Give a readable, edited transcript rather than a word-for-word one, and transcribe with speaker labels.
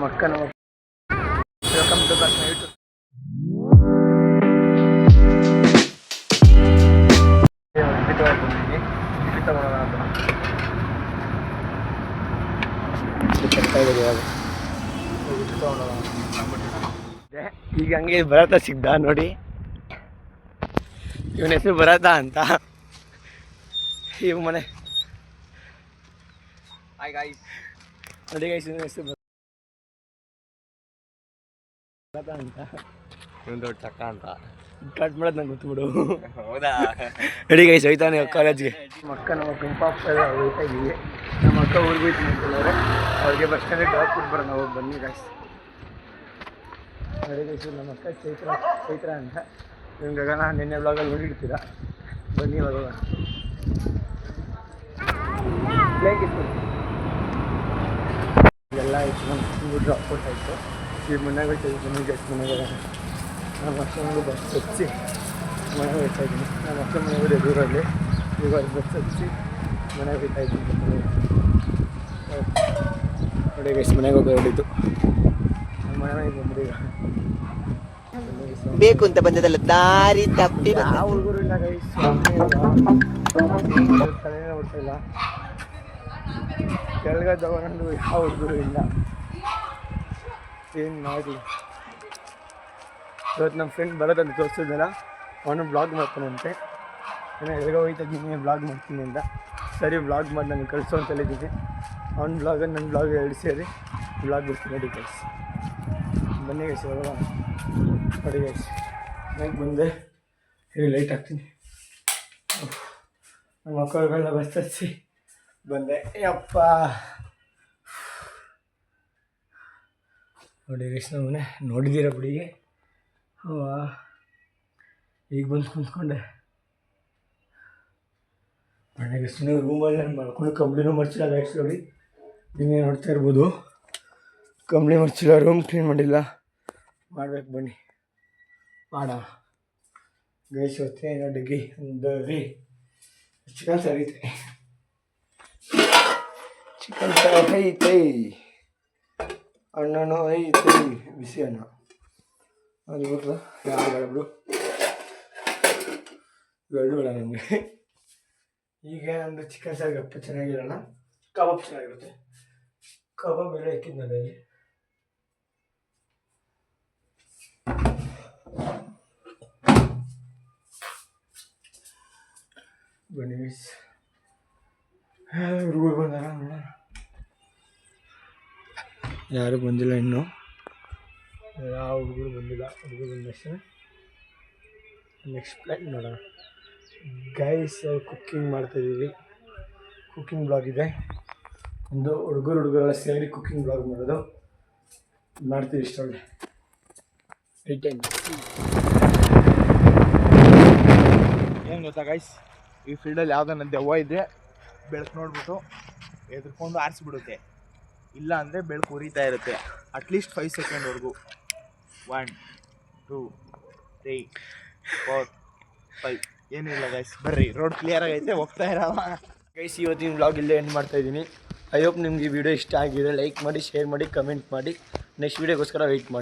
Speaker 1: ಮಕ್ಕನ welcome to bus YouTube. ಈಗ ಹಂಗೆ ಭರತ ಸಿಗ್ದ ನೋಡಿ, ಇವನ ಹೆಸರು ಭರತ ಅಂತ. ಇವ್ ಮನೆ ನೋಡಿ ಗೈಸ್, ಇವನ ಹೆಸರು ಭರತ ಅಂತ.
Speaker 2: ಒಂದು ಚಕ್ಕ ಅಂತ
Speaker 1: ಕಟ್ ಮಾಡೋದು ನಂಗೆ ಗೊತ್ತುಬಿಡು.
Speaker 2: ಹೌದಾ?
Speaker 1: ನೋಡಿ ಗೈಸ್, ಹೋಯ್ತಾನೆ ಕಾಲೇಜ್ಗೆ. ಅಕ್ಕ ನಮ್ಮ ಗುಂಪಾಗ್ತದೆ, ಹೋಗ್ತಾ ಇದ್ದೀವಿ. ನಮ್ಮ ಅಕ್ಕ ಊರಿಗೆ ಹೋಯ್ತು ನಿಂತ್ಕೊಂಡವ್ರೆ, ಅವ್ರಿಗೆ ಬಸ್ ಸ್ಟ್ಯಾಂಡಿಗೆ ಡ್ರಾಪ್ ಕೊಟ್ಟು ಬರೋಣ. ಹೋಗಿ ಬನ್ನಿ ಗೈಸ್. ನೋಡಿ ಗೈಸ್, ನಮ್ಮ ಅಕ್ಕ ಚೈತ್ರ ಅಂತ. ಇವಾಗ ನಾನು ನಿನ್ನೆ ಬ್ಲಾಗಲ್ಲಿ ನೋಡಿರ್ತೀರ. ಬನ್ನಿ ಇವಾಗ ಹೋಗೋಣ. ಎಲ್ಲ ಇತ್ತು, ನಮ್ಮ ಡ್ರಾಪ್ ಕೊಟ್ಟಾಯಿತು. ಈ ಮನೆಗೆ ಹೋಗ್ತಾಯಿದ್ವಿ. ಮನೆಗೆ ಎಷ್ಟು ಮನೆಗೆ ಹೋಗೋಣ. ನಮ್ಮ ಅಕ್ಕನಿಗೂ ಬಸ್ ಹಚ್ಚಿ ಮನೆಗೆ ಹೋಗ್ತಾ ಇದ್ದೀನಿ. ನಮ್ಮ ಅಕ್ಕ ಮನೆಗೆ ದೂರಲ್ಲಿ ಇವಾಗ ಬಸ್ ಹಚ್ಚಿ ಮನೆಗೆ ಹೋಗ್ತಾ ಇದ್ದೀನಿ. ನೋಡಿ ಗೈಸ್, ಮನೆಗೆ ಹೋಗಿ ಹೊಡಿತು. ನಮ್ಮ ಮನೆಗೆ ಬಂದ್ರಿ. ಈಗ
Speaker 2: ಬೇಕು ಅಂತ ಬಂದದಲ್ಲ, ದಾರಿ ತಪ್ಪಿ
Speaker 1: ಯಾವ ಹುಡುಗರು ಇಲ್ಲ ಗೈಸ್, ತಲೆನೇ ಹೊಡ್ತಿಲ್ಲ. ಕೆಳಗೆ ತಗೊಂಡು ಯಾವ ಹುಡುಗರು ಇಲ್ಲ. ಏನು ಮಾಡಿ ಇವತ್ತು ನಮ್ಮ ಫ್ರೆಂಡ್ ಬರೋದಂತ ತೋರಿಸಿದ್ನಲ್ಲ, ಅವನು ಬ್ಲಾಗ್ ಮಾಡ್ತಾನಂತೆ. ಏನೋ ಎಲ್ಲಿಗೆ ಹೋಗ್ತಾ ಇದ್ದೀನಿ, ಬ್ಲಾಗ್ ಮಾಡ್ತೀನಿ ಅಂತ. ಸರಿ, ಬ್ಲಾಗ್ ಮಾಡಿ ನನಗೆ ಕಳಿಸೋ ಅಂತ ಹೇಳಿದ್ದೀನಿ. ಅವ್ನ ಬ್ಲಾಗ ನನ್ನ ಬ್ಲಾಗ್ ಎರಡು ಸೇರಿ ಬ್ಲಾಗ್ ಬಿಡ್ತೀನಿ. ನೋಡಿ ಗೈಸ್, ಬನ್ನಿ ಗೈಸ್, ಹೋಗೋಣ. ನೋಡಿ ಗೈಸ್, ನನಗೆ ಬಂದೆ. ಹೇಳಿ ಲೈಟ್ ಹಾಕ್ತೀನಿ. ನಮ್ಮ ಮಕ್ಕಳುಗಳನ್ನ ಬಸ್ ಹಚ್ಚಿ ಬಂದೆ. ಅಪ್ಪ ನೋಡಿ ಗೈಸ್, ನಮ್ಮನೆ ನೋಡಿದ್ದೀರ ಬಿಡಿಗೆ. ಈಗ ಬಂದು ಕುಂತ್ಕೊಂಡೆ ಮನೆಗೆ. ಸುಮ್ಮನೆ ರೂಮಲ್ಲಿ ನಾನು ಮಾಡ್ಕೊಂಡು ಕಂಪ್ಲೀನೂ ಮರ್ಚಿಲ್ಲ ಗೈಸ್. ನೋಡಿ, ನೀವೇ ನೋಡ್ತಾ ಇರ್ಬೋದು, ಕಂಪ್ಲಿ ಮರ್ಚಿಲ್ಲ, ರೂಮ್ ಕ್ಲೀನ್ ಮಾಡಿಲ್ಲ. ಮಾಡ್ಬೇಕು, ಬನ್ನಿ ಮಾಡ ಗೈಸ್. ಹೊತ್ತೇನೋ ಡಿಗ್ರಿ ಒಂದು ರೀ ಚಿಕನ್ ಸರಿತೆ, ಚಿಕನ್ ಸಾರು ಐತೆ, ಅಣ್ಣನೂ ಐತೆ, ಬಿಸಿ ಅನ್ನ. ಅದು ಬಿಟ್ರೆ ಯಾರು ಬಿಡು, ಎರಡು ಬೇಡ ನಮಗೆ. ಈಗ ನಮ್ಮದು ಚಿಕನ್ ಸಾರು ಗಪ್ಪ ಚೆನ್ನಾಗಿರಲ್ಲ, ಕಬಾಬ್ ಚೆನ್ನಾಗಿರುತ್ತೆ. ಕಬಾಬ್ ಎಲ್ಲ ಇಕ್ಕಿದ್ನಲ್ಲ ಇಲ್ಲಿ. ಬನ್ನಿ ಮಿಸ್, ಹುಡುಗರು ಬಂದಾರ ನೋಡೋಣ. ಯಾರು ಬಂದಿಲ್ಲ ಇನ್ನೂ, ಯಾವ ಹುಡುಗರು ಬಂದಿಲ್ಲ. ಹುಡುಗರು ಬಂದಷ್ಟೇ ನೆಕ್ಸ್ಟ್ ಪ್ಲ್ಯಾನ್ ನೋಡೋಣ. ಗೈಸ್, ಕುಕ್ಕಿಂಗ್ ಮಾಡ್ತಾಯಿದ್ದೀವಿ. ಕುಕ್ಕಿಂಗ್ ಬ್ಲಾಗ್ ಇದೆ ಒಂದು, ಹುಡುಗರೆಲ್ಲ ಸೇರಿ ಕುಕ್ಕಿಂಗ್ ಬ್ಲಾಗ್ ಮಾಡೋದು ಮಾಡ್ತೀವಿ. ಇಷ್ಟ ಒಳ್ಳೆ
Speaker 2: ಏನು ಗೊತ್ತಾ ಗೈಸ್, ಈ ಫೀಲ್ಡಲ್ಲಿ ಯಾವುದನ್ನ ದೆವ್ವ ಇದ್ದರೆ ಬೆಳಕು ನೋಡ್ಬಿಟ್ಟು ಎದ್ಕೊಂಡು ಆರಿಸ್ಬಿಡುತ್ತೆ. ಇಲ್ಲ ಅಂದರೆ ಬೆಳಕು ಉರಿತಾ ಇರುತ್ತೆ ಅಟ್ಲೀಸ್ಟ್ 5 ಸೆಕೆಂಡ್ವರೆಗೂ. 1 2 3 4 5. ಏನೂ ಇಲ್ಲ ಗೈಸ್, ಬರ್ರಿ, ರೋಡ್ ಕ್ಲಿಯರ್ ಆಗೈತೆ, ಹೋಗ್ತಾ ಇರೋಣ
Speaker 1: ಗೈಸ್. ಇವತ್ತಿನ ವ್ಲಾಗ್ ಇಲ್ಲೇ ಎಂಡ್ ಮಾಡ್ತಾಯಿದ್ದೀನಿ. ಐ ಹೋಪ್ ನಿಮ್ಗೆ ಈ ವಿಡಿಯೋ ಇಷ್ಟ ಆಗಿದೆ. ಲೈಕ್ ಮಾಡಿ, ಶೇರ್ ಮಾಡಿ, ಕಮೆಂಟ್ ಮಾಡಿ. ನೆಕ್ಸ್ಟ್ ವೀಡಿಯೋಗೋಸ್ಕರ ವೆಯ್ಟ್ ಮಾಡಿ.